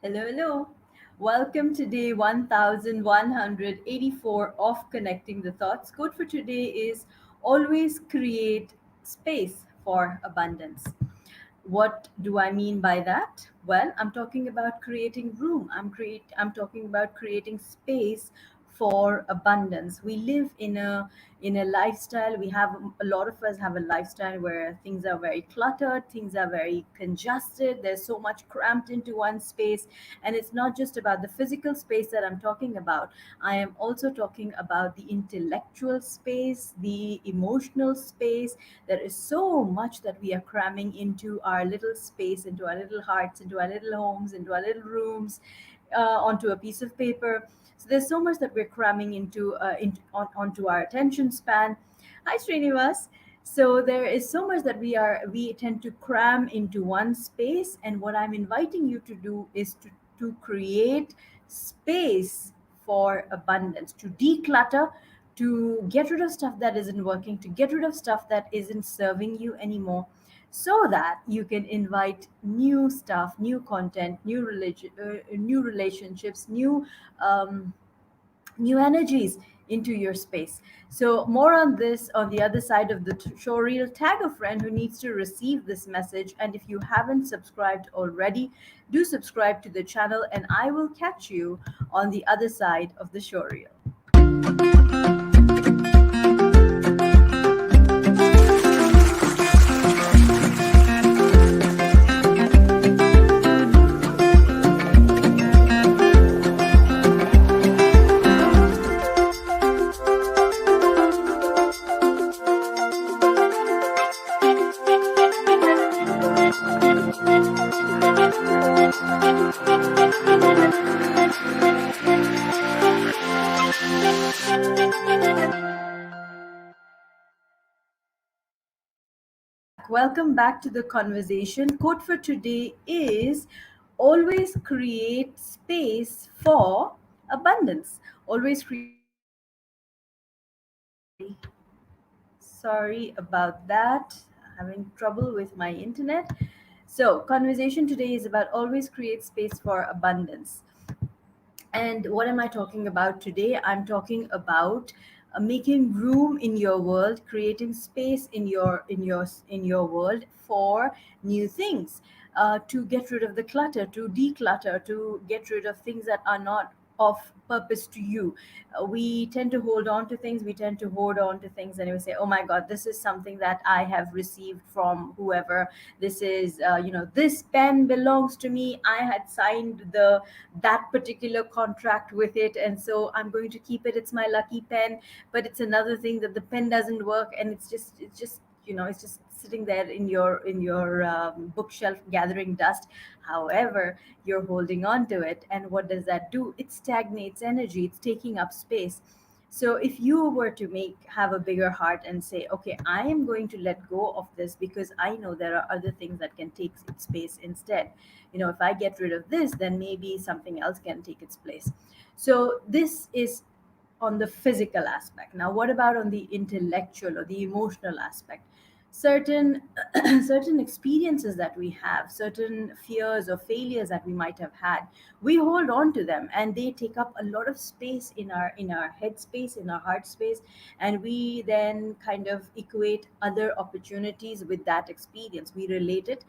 Hello, hello. Welcome to day 1184 of Connecting the Thoughts. Code for today is always create space for abundance. What do I mean by that? Well, I'm talking about creating room. I'm talking about creating space for abundance. We live in a lifestyle. We have a lot of us have a lifestyle where things are very cluttered, things are very congested. There's so much cramped into one space, and it's not just about the physical space that I'm talking about. I am also talking about the intellectual space, the emotional space. There is so much that we are cramming into our little space, into our little hearts, into our little homes, into our little rooms, onto a piece of paper. So there's so much that we're cramming onto our attention span. Hi, Srinivas. So there is so much that we tend to cram into one space, and what I'm inviting you to do is to create space for abundance, to declutter, to get rid of stuff that isn't working, to get rid of stuff that isn't serving you anymore, so that you can invite new stuff, new content, new relationships, um, new energies into your space. So more on this on the other side of the show reel. Tag a friend who needs to receive this message, and if you haven't subscribed already, do subscribe to the channel, and I will catch you on the other side of the show reel. Welcome back to the conversation. Quote for today is always create space for abundance. Always create. Sorry about that. Having trouble with my internet. So, conversation today is about always create space for abundance. And what am I talking about today? I'm talking about making room in your world, creating space in your world for new things, to get rid of the clutter, to declutter, to get rid of things that are not of purpose to you. We tend to hold on to things. We tend to hold on to things, and we say, "Oh my God, this is something that I have received from whoever. This is, this pen belongs to me. I had signed the that particular contract with it, and so I'm going to keep it. It's my lucky pen." But it's another thing that the pen doesn't work, and it's just sitting there in your bookshelf gathering dust. However, you're holding on to it, and what does that do? It stagnates energy. It's taking up space. So if you were to have a bigger heart and say, okay, I am going to let go of this because I know there are other things that can take its space instead. If I get rid of this, then maybe something else can take its place. So this is on the physical aspect. Now, what about on the intellectual or the emotional aspect? Certain certain experiences that we have, certain fears or failures that we might have had, we hold on to them, and they take up a lot of space in our head space, in our heart space, and we then kind of equate other opportunities with that experience. We relate it,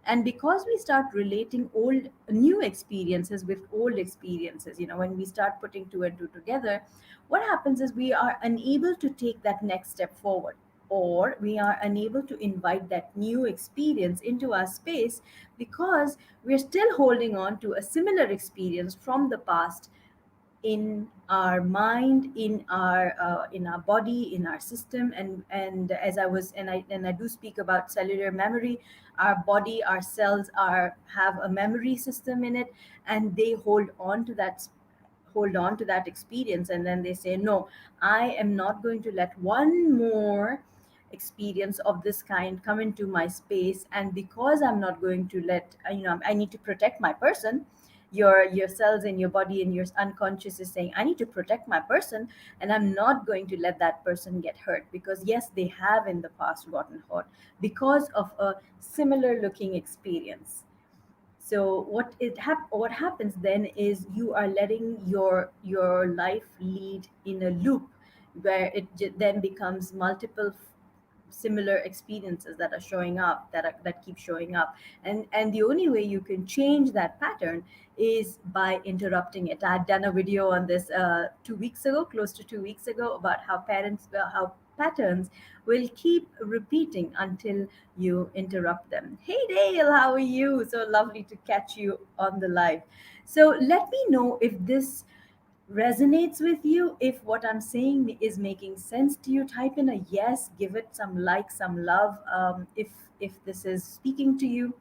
and because we start relating old new experiences with old experiences, when we start putting two and two together, what happens is we are unable to take that next step forward, or we are unable to invite that new experience into our space because we're still holding on to a similar experience from the past in our mind, in our body, in our system. And as I was and I do speak about cellular memory. Our body, our cells are have a memory system in it, and they hold on to that experience, and then they say, no, I am not going to let one more experience of this kind come into my space. And because I'm not going to let, I need to protect my person. Your cells in your body and your unconscious is saying, I need to protect my person, and I'm not going to let that person get hurt, because yes, they have in the past gotten hurt because of a similar looking experience. So what happens then is you are letting your life lead in a loop where then becomes multiple similar experiences that are showing up, that keep showing up. And the only way you can change that pattern is by interrupting it. I had done a video on this 2 weeks ago, close to 2 weeks ago, about how patterns will keep repeating until you interrupt them. Hey Dale, how are you? So lovely to catch you on the live. So let me know if this resonates with you. If what I'm saying is making sense to you, type in a yes, give it some like, some love. If this is speaking to you,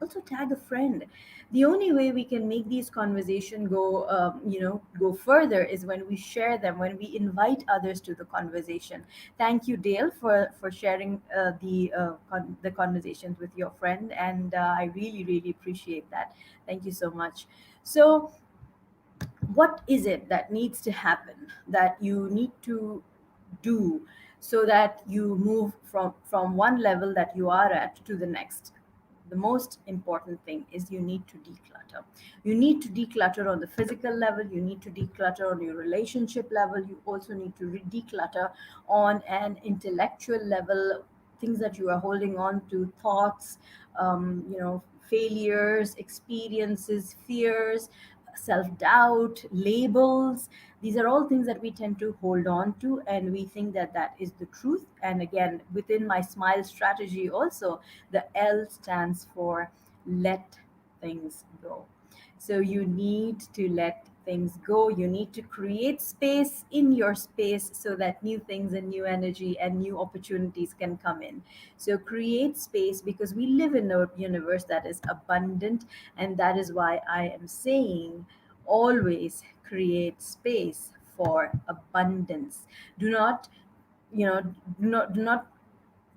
also tag a friend. The only way we can make these conversation go further is when we share them, when we invite others to the conversation. Thank you, Dale, for sharing the conversations with your friend, and I really really appreciate that. Thank you so much. So what is it that needs to happen, that you need to do, so that you move from one level that you are at to the next? The most important thing is you need to declutter. You need to declutter on the physical level, you need to declutter on your relationship level, you also need to declutter on an intellectual level. Things that you are holding on to, thoughts, failures, experiences, fears, self-doubt, labels. These are all things that we tend to hold on to, and we think that that is the truth. And again, within my smile strategy also, the L stands for let things go. So you need to let things go. You need to create space in your space so that new things and new energy and new opportunities can come in. So create space, because we live in a universe that is abundant, and that is why I am saying always create space for abundance. Do not, do not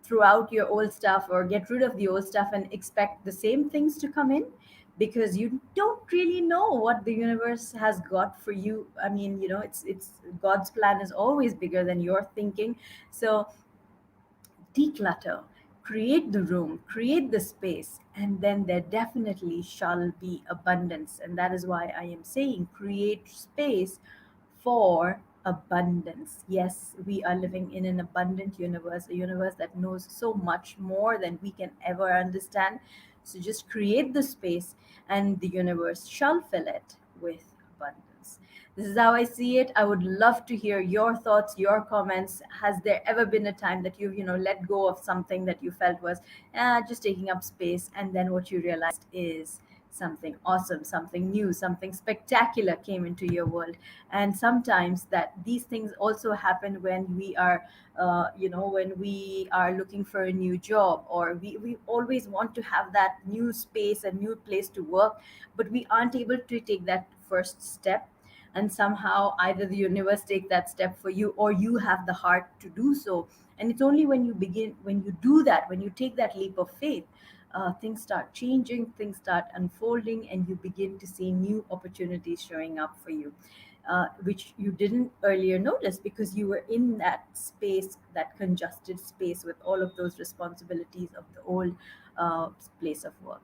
throw out your old stuff or get rid of the old stuff and expect the same things to come in, because you don't really know what the universe has got for you. I mean, it's God's plan is always bigger than your thinking. So declutter, create the room, create the space, and then there definitely shall be abundance. And that is why I am saying create space for abundance. Yes, we are living in an abundant universe, a universe that knows so much more than we can ever understand. So just create the space, and the universe shall fill it with abundance. This is how I see it. I would love to hear your thoughts, your comments. Has there ever been a time that you've, let go of something that you felt was just taking up space, and then what you realized is something awesome, something new, something spectacular came into your world? And sometimes that these things also happen when we are, when we are looking for a new job, or we always want to have that new space, a new place to work, but we aren't able to take that first step. And somehow either the universe take that step for you, or you have the heart to do so. And it's only when you begin, when you do that, when you take that leap of faith, things start changing, things start unfolding, and you begin to see new opportunities showing up for you, which you didn't earlier notice because you were in that space, that congested space with all of those responsibilities of the old place of work.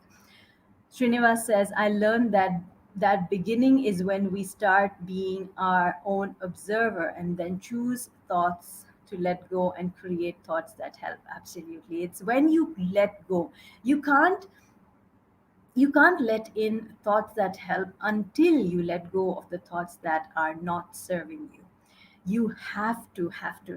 Srinivas says, I learned that beginning is when we start being our own observer and then choose thoughts to let go and create thoughts that help. Absolutely. It's when you let go. You can't you can't let in thoughts that help until you let go of the thoughts that are not serving you. You have to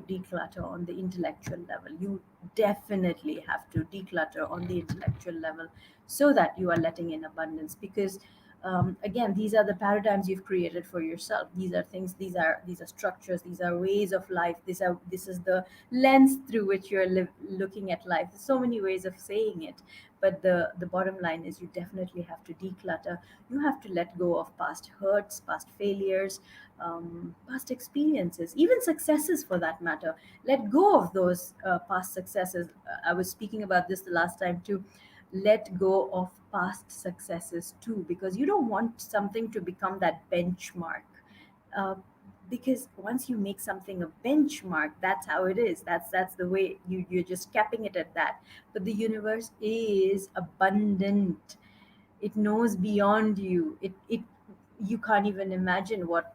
declutter on the intellectual level. You definitely have to declutter on the intellectual level, so that you are letting in abundance. Because again, these are the paradigms you've created for yourself. These are things, these are structures, these are ways of life. This is the lens through which you're looking at life. There's so many ways of saying it, but the bottom line is you definitely have to declutter. You have to let go of past hurts, past failures, past experiences, even successes for that matter. Let go of those past successes. I was speaking about this the last time too. Let go of past successes too, because you don't want something to become that benchmark. Uh, because once you make something a benchmark, that's how it is. That's the way you're just capping it at that. But the universe is abundant. It knows beyond you. It You can't even imagine what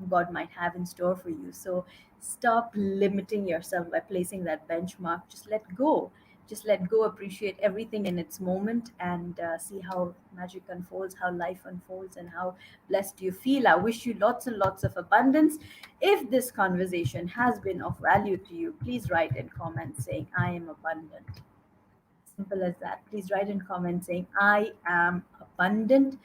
God might have in store for you. So stop limiting yourself by placing that benchmark. Just let go. Just let go, appreciate everything in its moment, and see how magic unfolds, how life unfolds, and how blessed you feel. I wish you lots and lots of abundance. If this conversation has been of value to you, please write in comments saying, I am abundant. Simple as that. Please write in comments saying, I am abundant.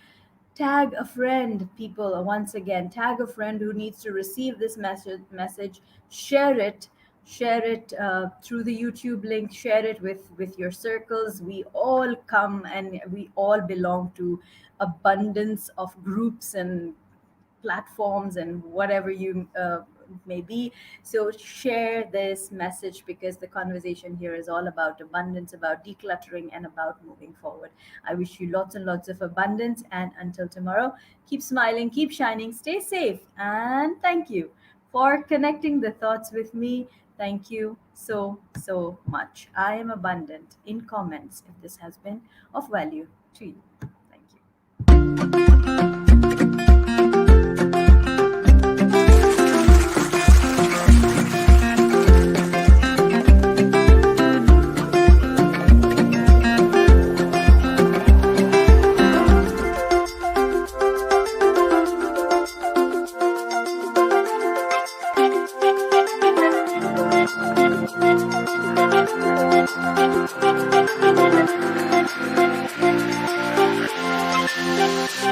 Tag a friend, people. Once again, tag a friend who needs to receive this message. Share it. Share it through the YouTube link. Share it with your circles. We all come and we all belong to abundance of groups and platforms and whatever you may be. So share this message, because the conversation here is all about abundance, about decluttering, and about moving forward. I wish you lots and lots of abundance, and until tomorrow, keep smiling, keep shining, stay safe, and thank you for connecting the thoughts with me. Thank you so much. I am abundant in comments if this has been of value to you. Thank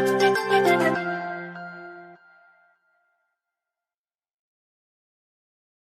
you.